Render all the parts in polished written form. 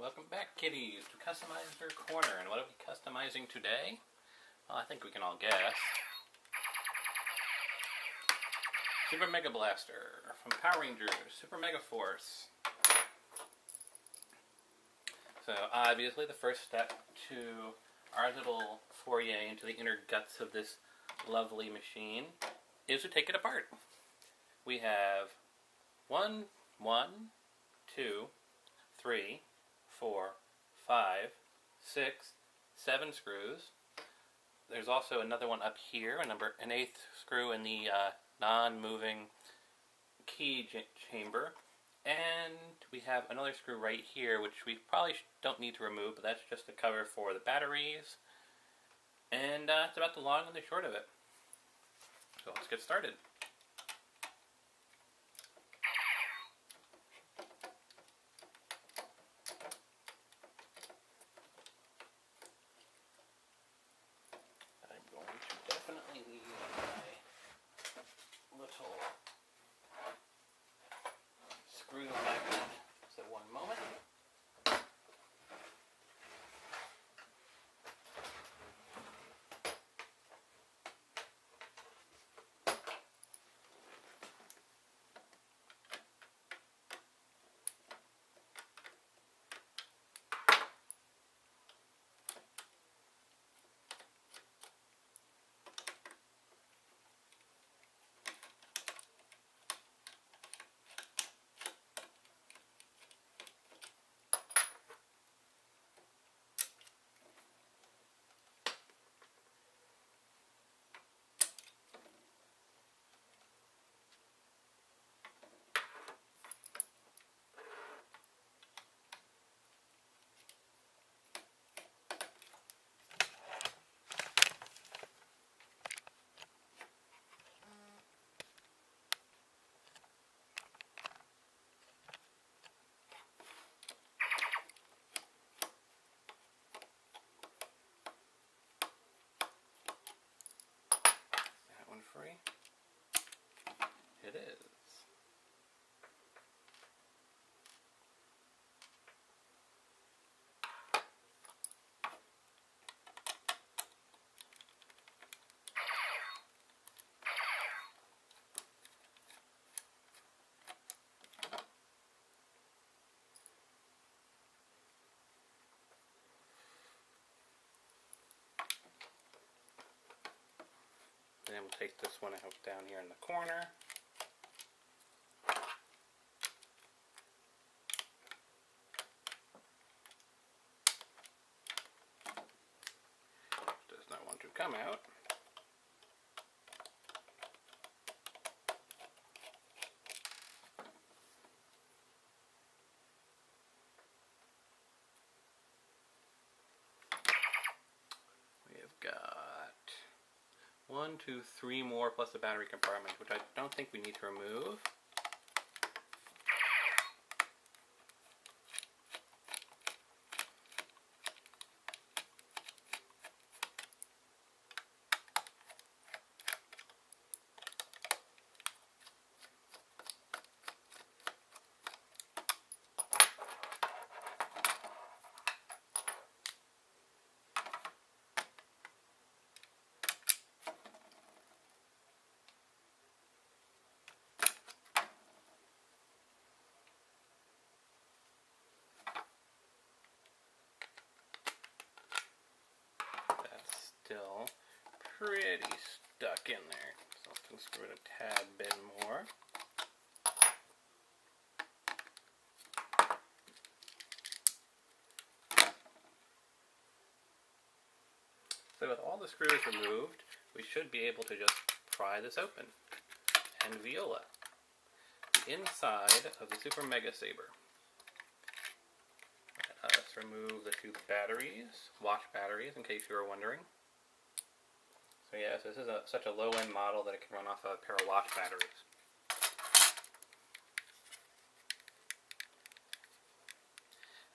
Welcome back, kiddies, to Customizer Corner. And what are we customizing today? Well, I think we can all guess. Supermega Blaster from Power Rangers, Supermega Force. So obviously the first step to our little foray into the inner guts of this lovely machine is to take it apart. We have 1, 2, 3, 4, 5, 6, 7 screws. There's also another one up here, an eighth screw in the non-moving key chamber. And we have another screw right here, which we probably don't need to remove, but that's just a cover for the batteries. And that's about the long and the short of it. So let's get started. I'm going to definitely leave my little screw magnet. So one moment. Free? It is. And then we'll take this one out down here in the corner. Does not want to come out. We have got 1, 2, 3 more plus the battery compartment, which I don't think we need to remove. Still pretty stuck in there, so let's unscrew it a tad bit more. So with all the screws removed, we should be able to just pry this open. And Viola, the inside of the Supermega Saber. Let us remove the 2 batteries, watch batteries, in case you were wondering. So yes, this is such a low-end model that it can run off a pair of watch batteries.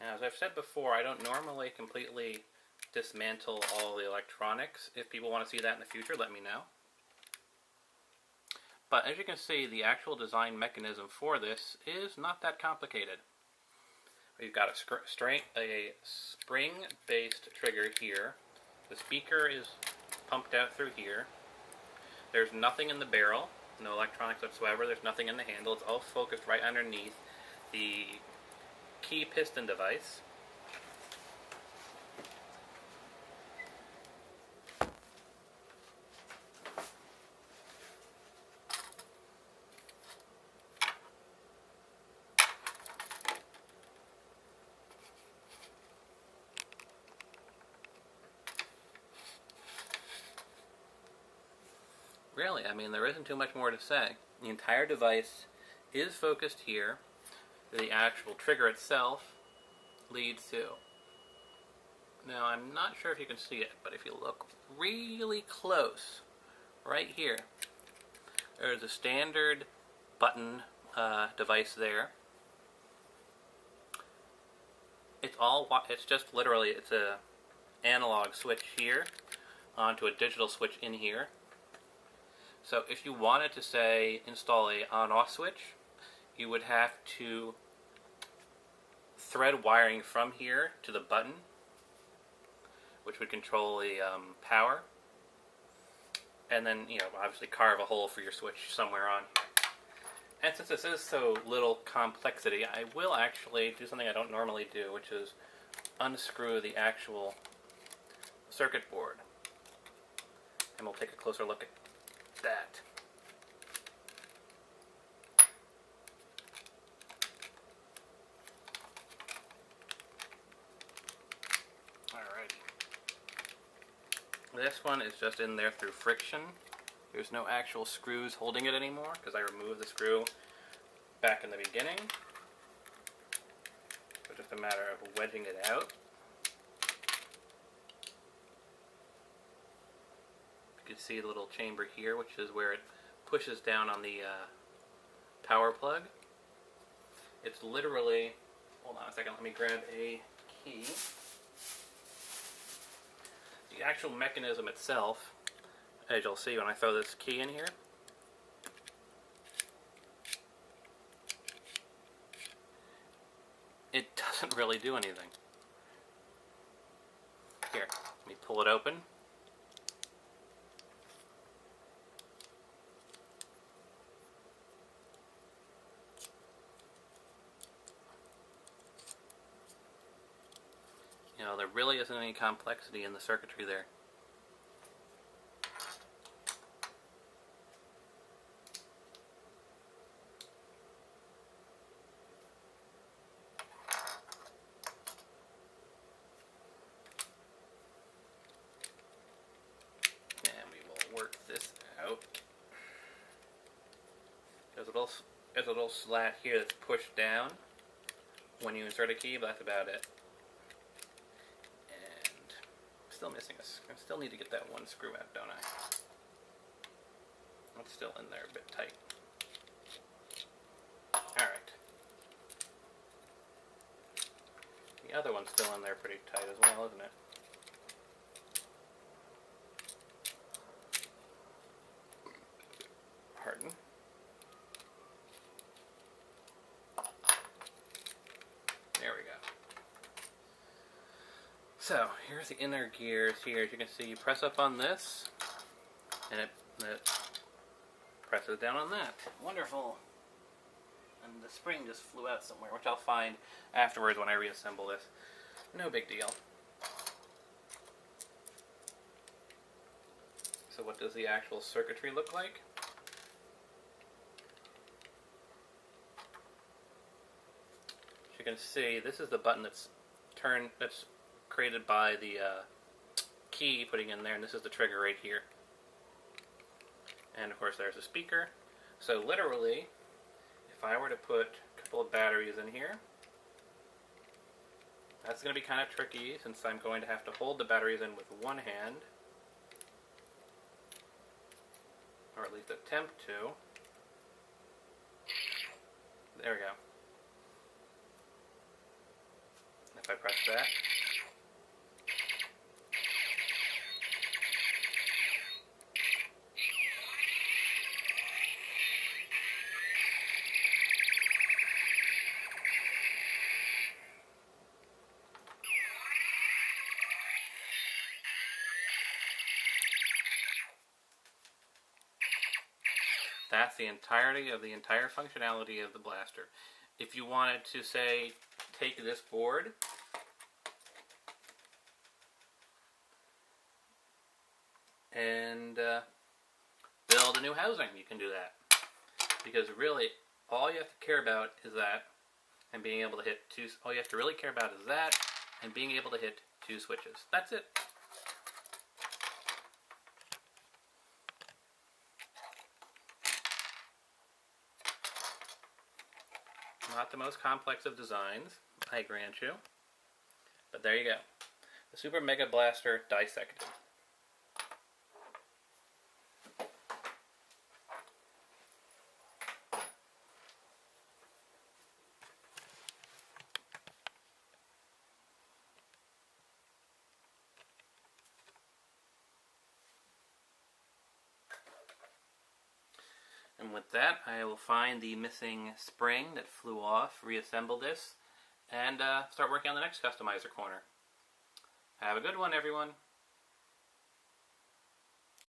And as I've said before, I don't normally completely dismantle all the electronics. If people want to see that in the future, let me know. But as you can see, the actual design mechanism for this is not that complicated. We've got a spring-based trigger here. The speaker is pumped out through here. There's nothing in the barrel, no electronics whatsoever. There's nothing in the handle. It's all focused right underneath the key piston device. Really, I mean, there isn't too much more to say. The entire device is focused here. The actual trigger itself leads to. Now, I'm not sure if you can see it, but if you look really close, right here, there's a standard button device there. It's just literally, it's a analog switch here onto a digital switch in here. So if you wanted to, say, install a on-off switch, you would have to thread wiring from here to the button, which would control the power, and then, you know, obviously carve a hole for your switch somewhere on here. And since this is so little complexity, I will actually do something I don't normally do, which is unscrew the actual circuit board. And we'll take a closer look at that. Alrighty. This one is just in there through friction. There's no actual screws holding it anymore because I removed the screw back in the beginning. So just a matter of wedging it out. You can see the little chamber here, which is where it pushes down on the power plug. It's literally, hold on a second, let me grab a key. The actual mechanism itself, as you'll see when I throw this key in here, it doesn't really do anything. Here, let me pull it open. You know, there really isn't any complexity in the circuitry there. And we will work this out. There's a little slat here that's pushed down when you insert a key, but that's about it. Still missing I still need to get that one screw out, don't I? It's still in there a bit tight. Alright. The other one's still in there pretty tight as well, isn't it? Pardon. There we go. So, here's the inner gears here. As you can see, you press up on this, and it presses down on that. Wonderful. And the spring just flew out somewhere, which I'll find afterwards when I reassemble this. No big deal. So what does the actual circuitry look like? As you can see, this is the button that's created by the key putting in there, and this is the trigger right here. And of course there's a speaker. So literally, if I were to put a couple of batteries in here, that's going to be kind of tricky since I'm going to have to hold the batteries in with one hand, or at least attempt to. There we go. If I press that, That's the entirety of the entire functionality of the blaster. If you wanted to, say, take this board and build a new housing, you can do that. Because really, all you have to care about is that, and being able to hit two. All you have to really care about is that, and being able to hit two switches. That's it. Not the most complex of designs, I grant you. But there you go. The Supermega Blaster dissected. And with that, I will find the missing spring that flew off, reassemble this, and start working on the next customizer corner. Have a good one, everyone.